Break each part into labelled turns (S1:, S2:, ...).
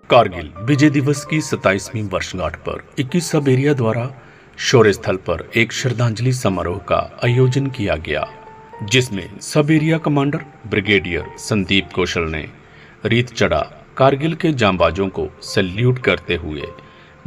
S1: कारगिल विजय दिवस की 27वीं वर्षगांठ पर 21 सब एरिया द्वारा शौर्य स्थल पर एक श्रद्धांजलि समारोह का आयोजन किया गया, जिसमें सब एरिया कमांडर ब्रिगेडियर संदीप कौशल ने रीत चढ़ा कारगिल के जांबाजों को सैल्यूट करते हुए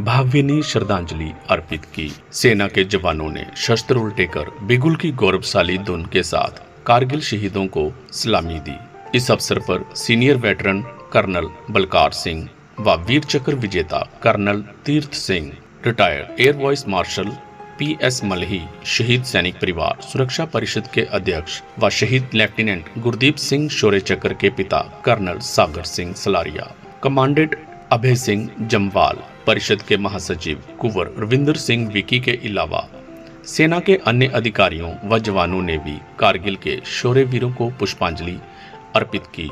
S1: भावभीनी श्रद्धांजलि अर्पित की। सेना के जवानों ने शस्त्र उल्टे कर बिगुल की गौरवशाली धुन के साथ कारगिल शहीदों को सलामी दी। इस अवसर पर senior veteran colonel Balkar Singh व वीर चक्र विजेता colonel Tirath Singh, retired air vice marshal PS Malhi, शहीद सैनिक परिवार सुरक्षा परिषद के अध्यक्ष व शहीद लेफ्टिनेंट गुरदीप सिंह शौर्य चक्र के पिता कर्नल सागर सिंह सलारिया, कमांडेंट अभय सिंह जमवाल, परिषद के महासचिव कुंवर रविंदर सिंह विकी के अलावा सेना के अन्य अधिकारियों व जवानों ने भी कारगिल के शौर्य वीरों को पुष्पांजलि अर्पित की।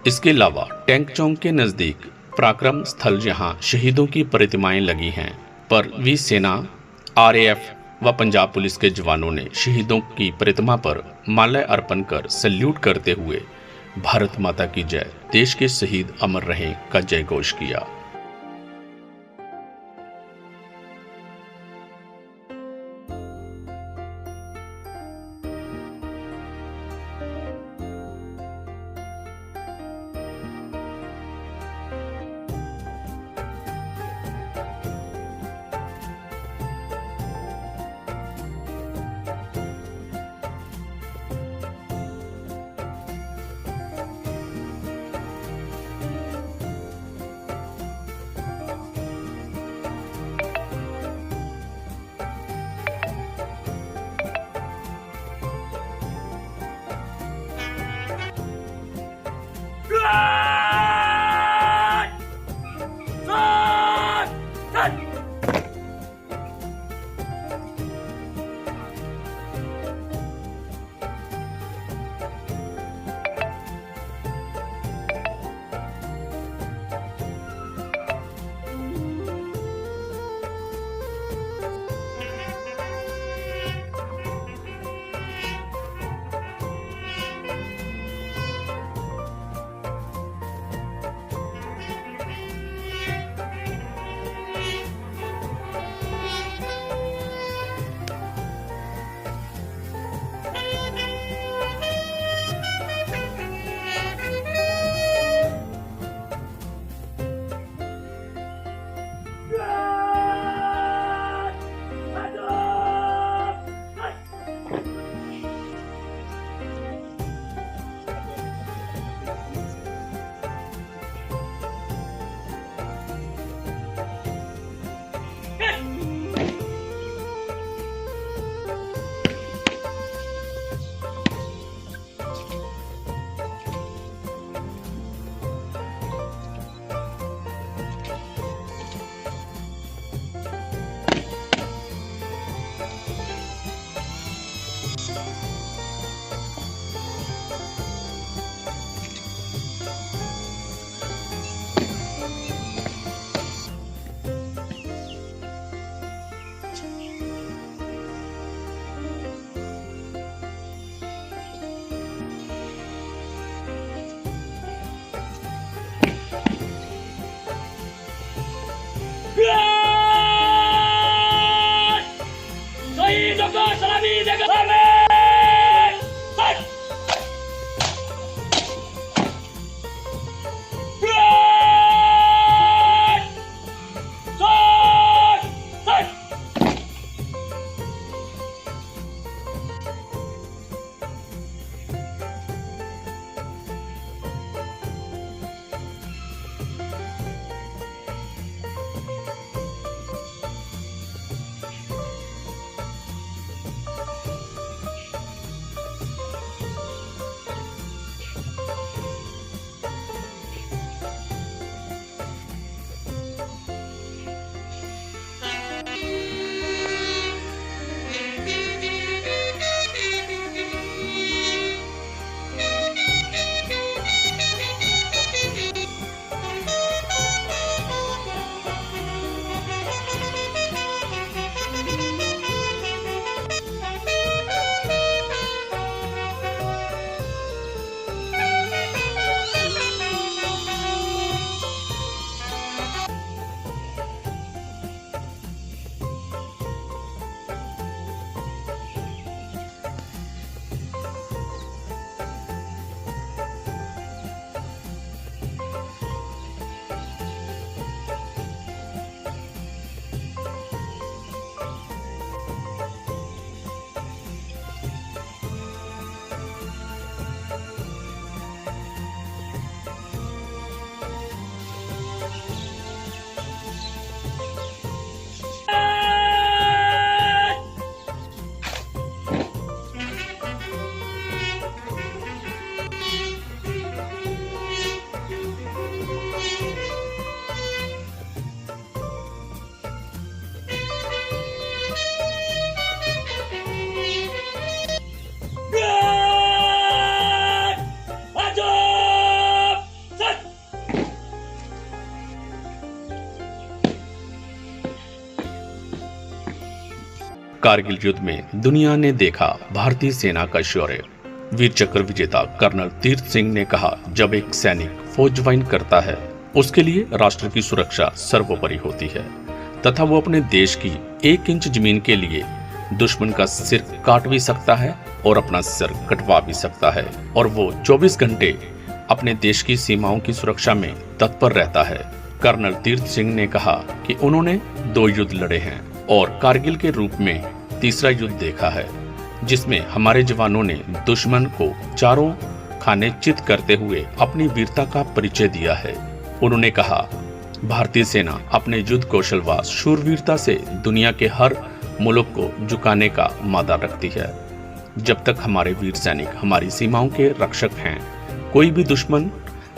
S1: इसके अलावा टैंक चौक के नजदीक पराक्रम स्थल, जहां शहीदों की प्रतिमाएं लगी हैं, पर भी सेना, RAF व पंजाब पुलिस के जवानों ने शहीदों की प्रतिमा पर माल्या अर्पण कर सैल्यूट करते हुए भारत माता की जय, देश के शहीद अमर रहें का जय घोष किया। कारगिल युद्ध में दुनिया ने देखा भारतीय सेना का शौर्य। वीर चक्र विजेता कर्नल तीर्थ सिंह ने कहा, जब एक सैनिक फौज ज्वाइन करता है उसके लिए राष्ट्र की सुरक्षा सर्वोपरि होती है तथा वो अपने देश की 1 इंच जमीन के लिए दुश्मन का सिर काट भी सकता है और अपना सिर कटवा भी सकता है और वो 24 घंटे अपने देश की सीमाओं की सुरक्षा में तत्पर रहता है। कर्नल तीर्थ सिंह ने कहा कि उन्होंने 2 युद्ध लड़े हैं और कारगिल के रूप में तीसरा युद्ध देखा है, जिसमें हमारे जवानों ने दुश्मन को चारों खाने चित करते हुए अपनी वीरता का परिचय दिया है। उन्होंने कहा, भारतीय सेना अपने युद्ध कौशल व शूरवीरता से दुनिया के हर मुल्क को झुकाने का मादा रखती है। जब तक हमारे वीर सैनिक हमारी सीमाओं के रक्षक हैं, कोई भी दुश्मन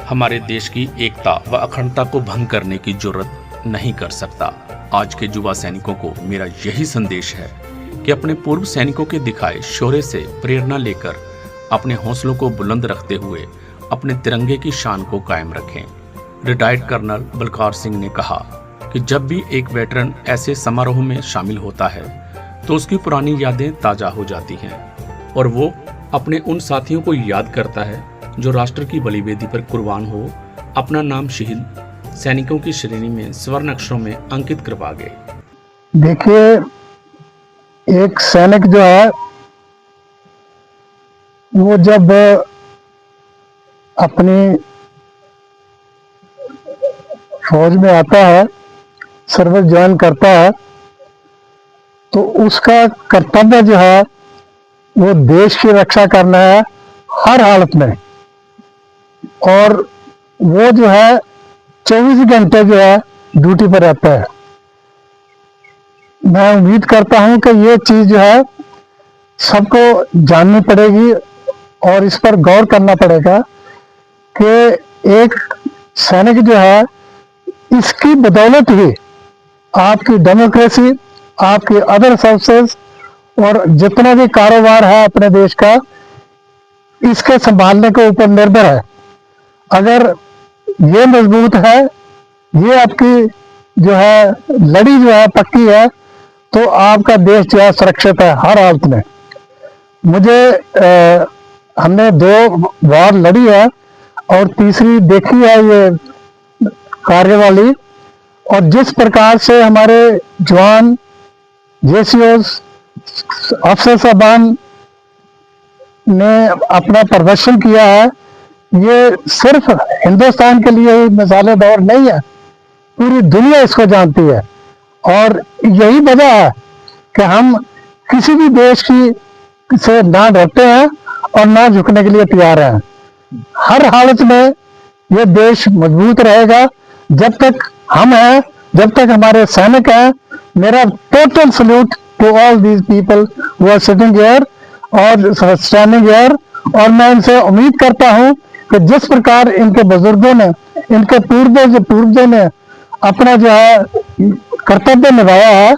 S1: हमारे देश की एकता व अखंडता को भंग करने की जरूरत नहीं कर सकता। आज के युवा सैनिकों को मेरा यही संदेश है कि अपने पूर्व सैनिकों के दिखाए शौर्य से प्रेरणा लेकर अपने हौसलों को बुलंद रखते हुए अपने तिरंगे की शान को कायम रखें। रिटायर्ड कर्नल बलकार सिंह ने कहा कि जब भी एक वेटरन ऐसे समारोह में शामिल होता है तो उसकी पुरानी यादें ताजा हो जाती हैं और वो अपने उन साथियों को याद करता है जो राष्ट्र की बलिवेदी पर कुर्बान हो अपना नाम शहीद सैनिकों की श्रेणी में स्वर्ण अक्षरों में अंकित करवा गए।
S2: देखिए, एक सैनिक जो है वो जब अपनी फौज में आता है, सर्विस ज्वाइन करता है, तो उसका कर्तव्य जो है वो देश की रक्षा करना है हर हालत में। और वो जो है 24 घंटे जो है ड्यूटी पर रहता है। मैं उम्मीद करता हूं कि ये चीज जो है सबको जाननी पड़ेगी और इस पर गौर करना पड़ेगा कि एक सैनिक जो है, इसकी बदौलत ही आपकी डेमोक्रेसी, आपकी अदर सर्विसेज और जितना भी कारोबार है अपने देश का, इसके संभालने के ऊपर निर्भर है। अगर ये मजबूत है, ये आपकी जो है लड़ी जो है पक्की है, तो आपका देश जो है सुरक्षित है हर हालत में। हमने 2 वार लड़ी है और तीसरी देखी है ये कार्य वाली, और जिस प्रकार से हमारे जवान, जेसीओस, अफसर साहबान ने अपना प्रदर्शन किया है, ये सिर्फ हिंदुस्तान के लिए ही मिसाल दौर नहीं है, पूरी दुनिया इसको जानती है। और यही वजह है कि हम किसी भी देश की से ना डरते हैं और ना झुकने के लिए तैयार हैं। हर हालत में ये देश मजबूत रहेगा जब तक हम हैं, जब तक हमारे सैनिक हैं। मेरा total salute to all these people who are sitting here और स्टैंडिंग हियर। और मैं इनसे उम्मीद करता हूं कि जिस प्रकार इनके बुजुर्गों ने, इनके पूर्वजों ने अपना जो है कर्तव्य निभाया है,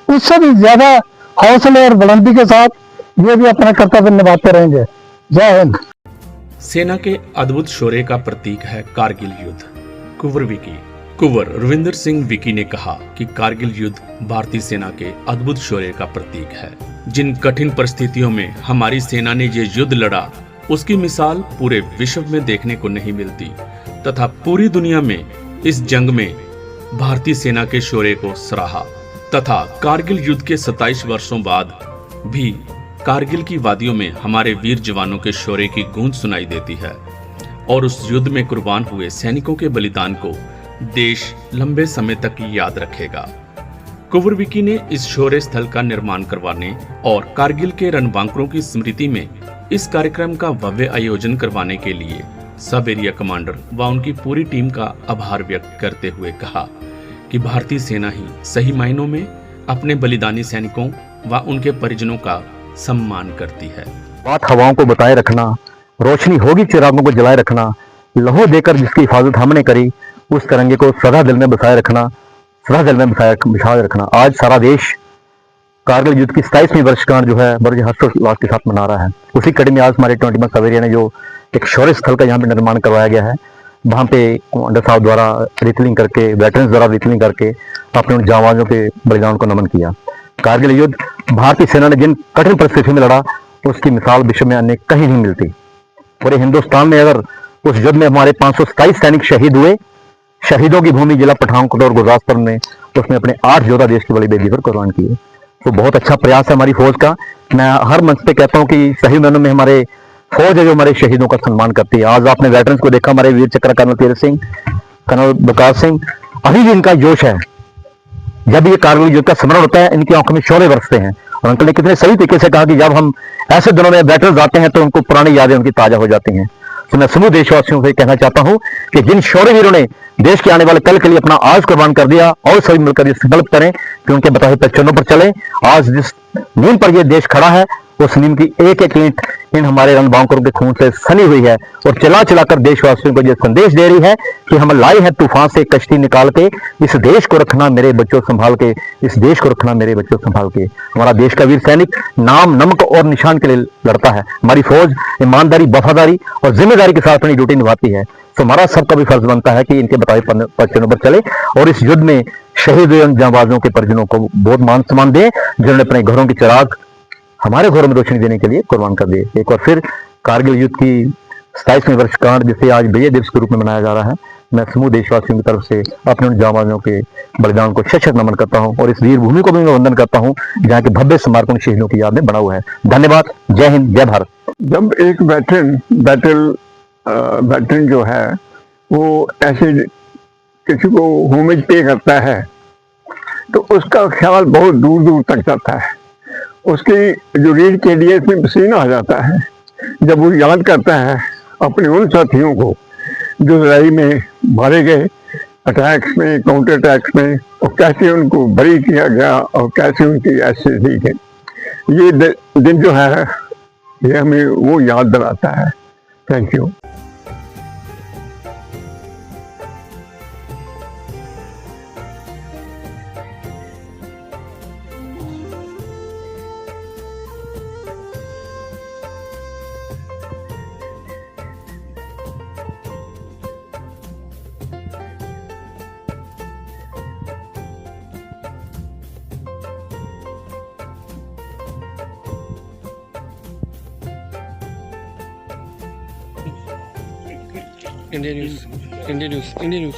S2: उससे भी ज्यादा हौसले और बुलंदी के साथ ये भी अपना कर्तव्य निभाते रहेंगे। जय हिंद।
S1: सेना के अद्भुत शौर्य का प्रतीक है कारगिल युद्ध। कुंवर विकी कुंवर रविंदर सिंह विकी ने कहा कि कारगिल युद्ध भारतीय सेना के अद्भुत शौर्य का प्रतीक है। जिन कठिन परिस्थितियों में हमारी सेना ने ये युद्ध लड़ा, उसकी मिसाल पूरे विश्व में देखने को नहीं मिलती तथा पूरी दुनिया में इस जंग में भारतीय सेना के शौर्य को सराहा तथा कारगिल युद्ध के 27 वर्षों बाद भी कारगिल की वादियों में हमारे वीर जवानों के शौर्य की गूंज सुनाई देती है और उस युद्ध में कुर्बान हुए सैनिकों के बलिदान को देश लंबे समय तक याद रखेगा। कुंवर विकी ने इस शौर्य स्थल का निर्माण करवाने और कारगिल के रणबांकुरों की स्मृति में इस कार्यक्रम का भव्य आयोजन करवाने के लिए सब एरिया कमांडर व उनकी पूरी टीम का आभार व्यक्त करते हुए कहा कि भारतीय सेना ही सही मायनों में अपने बलिदानी सैनिकों व उनके परिजनों का सम्मान करती है।
S3: बात हवाओं को बताए रखना, रोशनी होगी चिरागों को जलाए रखना, लहू देकर जिसकी हिफाजत हमने करी, उस तिरंगे को सदा दिल में बसाए रखना, सदा दिल में बसाए रखना। आज सारा देश कारगिल युद्ध की 27वीं वर्षगांठ जो है बड़े हर्षोल्लास के साथ मना रहा है। उसी कड़ी में आज हमारे 21 सब एरिया ने जो एक शौर्य स्थल का यहाँ पे निर्माण करवाया गया है, वहाँ पे कमांडर साहब द्वारा रिफिलिंग करके, वेटरन्स द्वारा रिफिलिंग करके अपने उन जांबाजों के बलिदान को नमन किया। कारगिल युद्ध भारतीय सेना ने जिन कठिन परिस्थितियों में लड़ा, उसकी मिसाल विश्व में अन्य कहीं नहीं मिलती। पूरे हिंदुस्तान में अगर उस युद्ध में हमारे 527 सैनिक शहीद हुए, शहीदों की भूमि जिला पठानकोट और गुरदासपुर में, उसमें अपने 8 योद्धा देश की बड़ी बेदी पर कुर्बान किए। तो बहुत अच्छा प्रयास है हमारी फौज का। मैं हर मंच पे कहता हूं कि सही मायनों में हमारे फौज है जो हमारे शहीदों का सम्मान करती है। आज आपने वेटरन्स को देखा, हमारे वीर चक्र कर्नल तीरथ सिंह, कर्नल बकार सिंह, अभी भी इनका जोश है। जब ये कारगिल युद्ध का स्मरण होता है, इनकी आंखों में शोले बरसते हैं। और अंकल ने कितने सही तरीके से कहा कि जब हम ऐसे दिनों में वेटरन्स आते हैं तो उनको पुरानी यादें उनकी ताजा हो जाती हैं। तो मैं समूह देशवासियों से कहना चाहता हूं कि जिन शौर्यवीरों ने देश के आने वाले कल के लिए अपना आज कुर्बान कर दिया, और सभी मिलकर ये संकल्प करें कि उनके बताए पहचानों पर चले। आज जिस नींव पर ये देश खड़ा है, उस नींव की एक एक ईंट इन हमारे रणबांकुरों के खून से सनी हुई है और चला चलाकर देशवासियों को यह संदेश दे रही है कि हम लाई है तूफान से कश्ती निकाल के, इस देश को रखना मेरे बच्चों संभाल के, इस देश को रखना मेरे बच्चों संभाल के। हमारा देश का वीर सैनिक नाम, नमक और निशान के लिए लड़ता है। हमारी फौज ईमानदारी, वफादारी और जिम्मेदारी के साथ अपनी ड्यूटी निभाती है। तो हमारा सबका भी फर्ज बनता है कि इनके बताए पहचानों पर चले और इस युद्ध में शहीद हुए जांबाजों के परिजनों को बहुत मान सम्मान दें, जिन्होंने अपने घरों की चिराग हमारे घरों में रोशनी देने के लिए कुर्बान कर दिए। एक बार फिर कारगिल युद्ध की 27वीं वर्षगांठ, जिसे आज विजय दिवस के रूप में मनाया जा रहा है, मैं समूह देशवासियों की तरफ से अपने उन जांबाजों के बलिदान को शत नमन करता हूं और इस वीर भूमि को भी मैं वंदन करता हूं जहां के भव्य समर्पण शहीदों की याद में बना हुआ है। धन्यवाद। जय हिंद, जय भारत।
S4: जब एक वेटरन जो है वो ऐसे किसी को होमेज पे करता है तो उसका ख्याल बहुत दूर दूर तक जाता है। उसकी जो रीढ़ के लिए इसमें पसीना आ जाता है जब वो याद करता है अपने उन साथियों को जो लड़ाई में मारे गए, अटैक्स में, काउंटर अटैक्स में, और कैसे उनको बरी किया गया और कैसे उनकी ऐसे दी गई। ये दिन जो है ये हमें वो याद दिलाता है। Thank you.
S5: India news.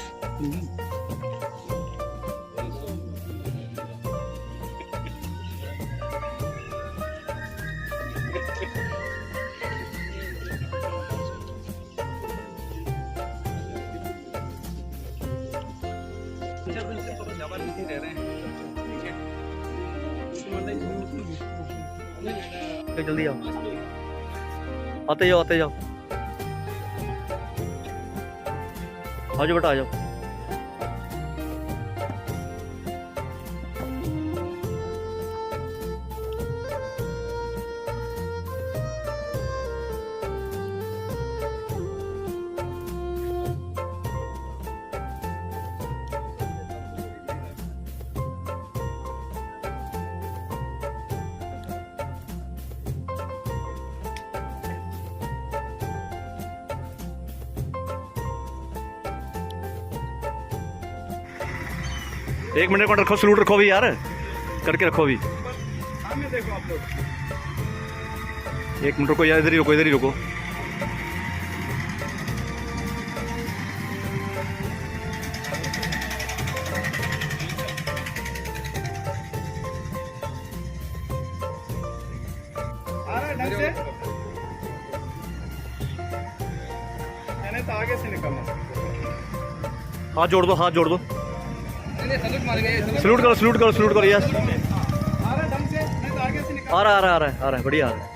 S6: जल्दी आओ, आते जाओ आते जाओ, आ जाओ बेटा आ जाओ। एक मिनट रखो, सलूट रखो भी यार, करके रखो भी। देखो आप लोग, एक मिनट रुको यार, इधर ही रुको, इधर ही रुको।
S5: तो आगे से निकलना,
S6: हाथ जोड़ दो, हाथ जोड़ दो, सलूट करो, सलूट करो, सलूट करो। यस, आ रहा है, बढ़िया आ रहा है, बढ़िया आ रहा है।